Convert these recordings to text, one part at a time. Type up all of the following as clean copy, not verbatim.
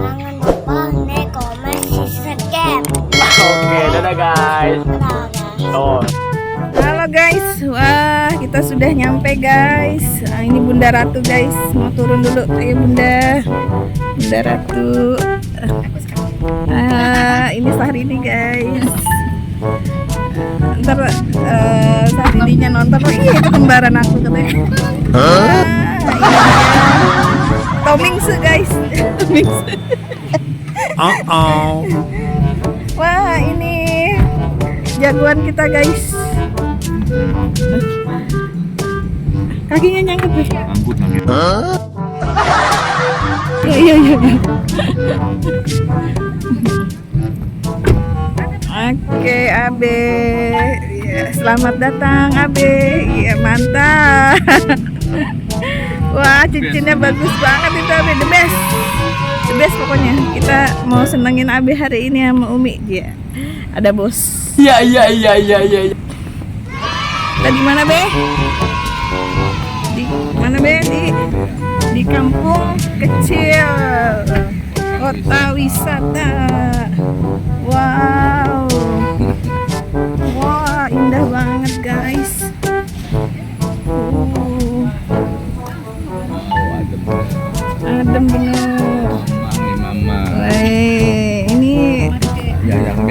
Jangan lupa like, comment, subscribe. Oke, dadah guys. Oh. Halo guys, wah kita sudah nyampe guys. Nah, ini Bunda Ratu guys, mau turun dulu. Ayo Bunda, Bunda Ratu. Ini Syahrini guys. Ntar Syahrini-nya nonton. Oh iya itu kembaran aku katanya. Tomingse guys. Tomingse. Wah ini jagoan kita guys. Kakinya nyangkut deh. Angkut lagi. Iya. Oke Abe, ya, selamat datang Abe. Iya mantap. Wah cincinnya bagus banget itu Abe, the best. The best pokoknya. Kita mau senengin Abe hari ini sama Umi. Ya, ada bos. Iya. Tadi mana Be? Di mana Be? Di kampung kecil, kota wisata. Wow, wah indah banget guys. Adem bener. Mama. Wih, ini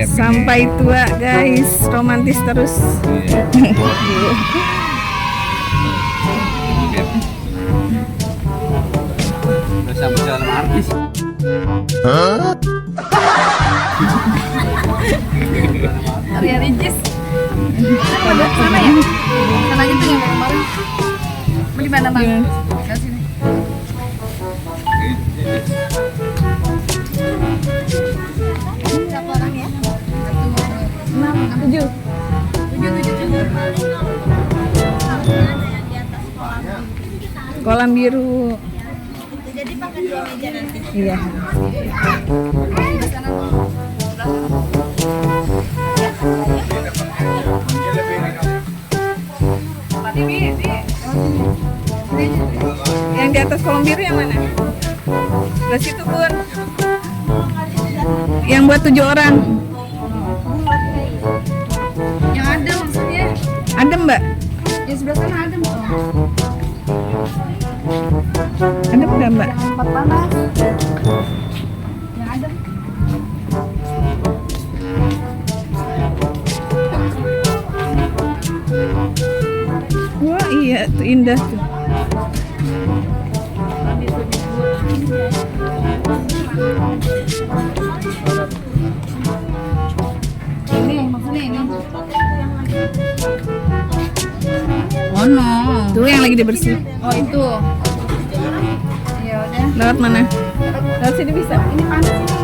sampai tua guys, romantis terus. Bersama jalan artis. Ria Ricis. Sana ya? Sana aja tuh yang kemarin. Mau di mana bang? Ke sini. Berapa orang ya? 6, 7. 7. Kolam biru. Jadi pakai 2 meja nanti. Iya. Yang di atas kolam biru yang mana? Di situ Bun. Yang buat 7 orang. Yang ada maksudnya? Adem Mbak? Yang sebelah sana ada Mbak. Adem nggak Mbak? Tempat panas. Yang ada. Wah iya tuh indah tuh. Ini maksudnya ini. Oh no. Tuh yang lagi dibersih. Oh itu. Ya udah. Lewat mana? Lewat sini bisa. Ini panas ini.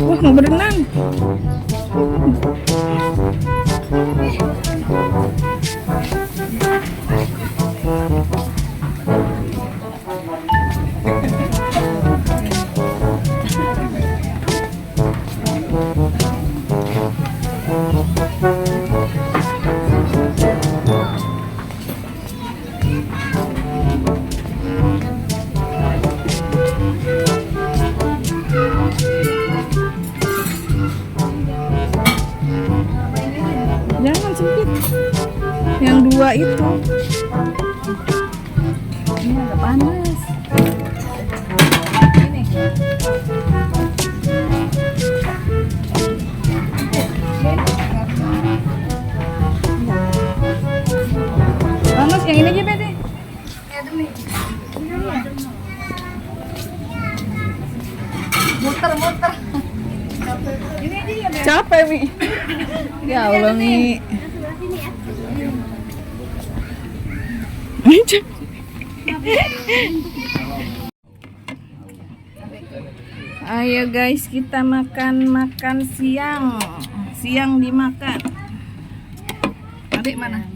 Wah mau berenang. Jangan sempit. Yang 2 itu. Ini agak panas. Ini. Panas yang ini aja Bede. Muter. Ini aja ya. Capek Mi. Ya Allah Mi. Ayo guys kita makan siang. Siang dimakan. Adik mana?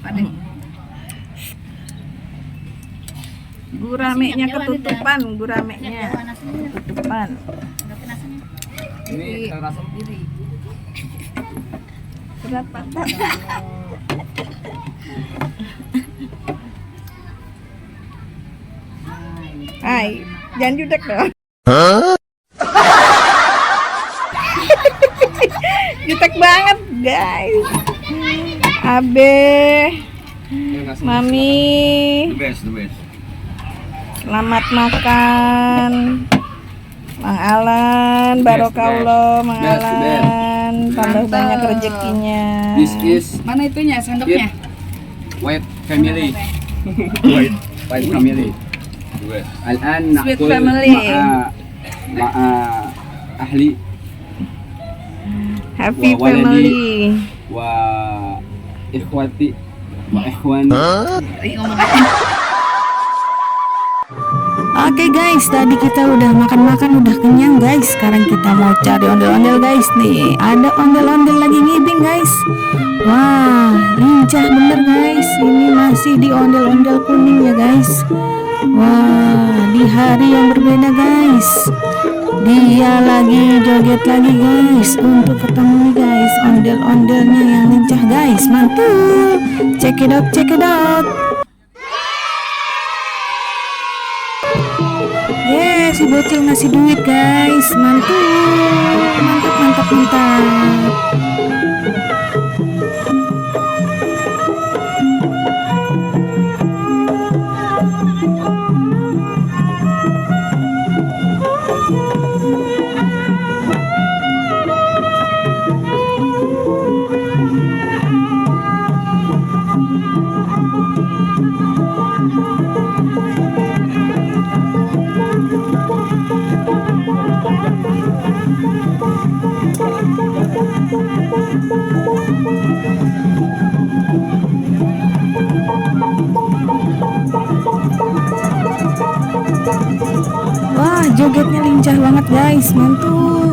Adik. Guramenya ketutupan, guramenya ketutupan. Ini rasa Diri. Berat patah. Hai, jangan jutek dong. Jutek banget guys. Abe, Mami, the best. selamat makan. Mang Alan, barokallah, Mang Best. Alan, tambah banyak rezekinya. This is Mana itunya sendoknya? white family. white family. الآن Sweet نأكل family. مع أهلي Happy Wawaladi. family. وإخوتي وإخواني. Oke guys, tadi kita udah makan-makan, udah kenyang guys. Sekarang kita mau cari ondel-ondel guys. Nih, ada ondel-ondel lagi ngibing guys. Wah, lincah bener guys. Ini masih di ondel-ondel kuning ya guys. Wah, di hari yang berbeda guys. Dia lagi joget lagi guys. Untuk ketemu guys ondel-ondelnya yang lincah guys. Mantul. Check it out. Si bocil ngasih duit guys. Mantap. Wah, jogetnya lincah banget guys. Mantul.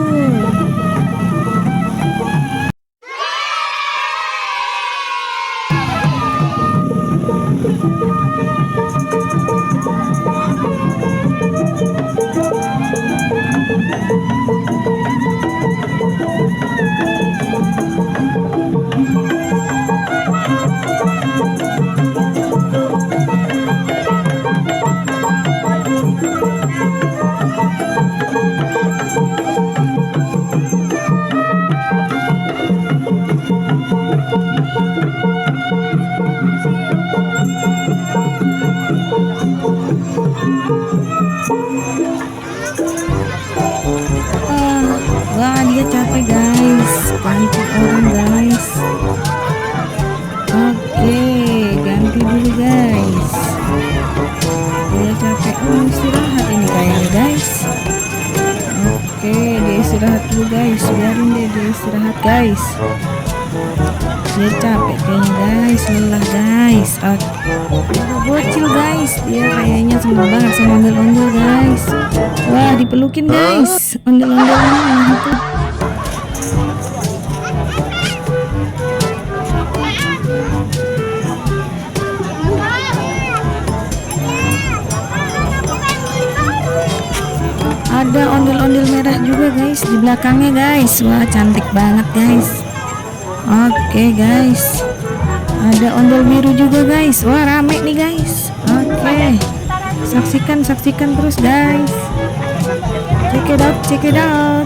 Wah, dia capek guys. Pancing orang guys. Oke, ganti dulu guys. Dia capek. Istirahat ini kayaknya guys. Oke, dia istirahat dulu guys. Biarin dia istirahat guys. Dia capek kayaknya guys, lelah guys. Oke, bocil guys. Dia kayaknya seneng banget sama ondel-ondel guys. Wah, dipelukin guys. Ondel-ondelnya itu. Ada ondel-ondel merah juga guys di belakangnya guys. Wah, cantik banget guys. Oke guys, ada ondel biru juga guys. Wah, rame nih guys. Oke, saksikan terus guys. Check it out.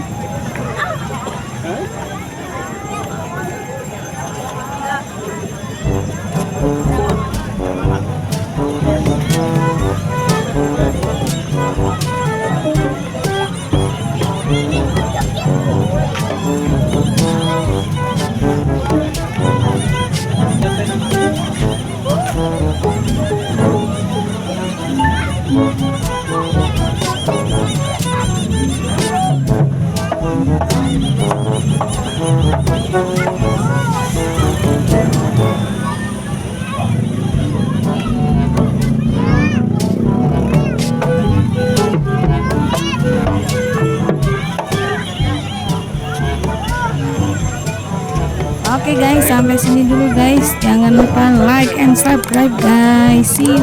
Oke guys, sampai sini dulu guys. Jangan lupa like and subscribe guys. See you.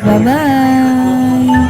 Bye bye.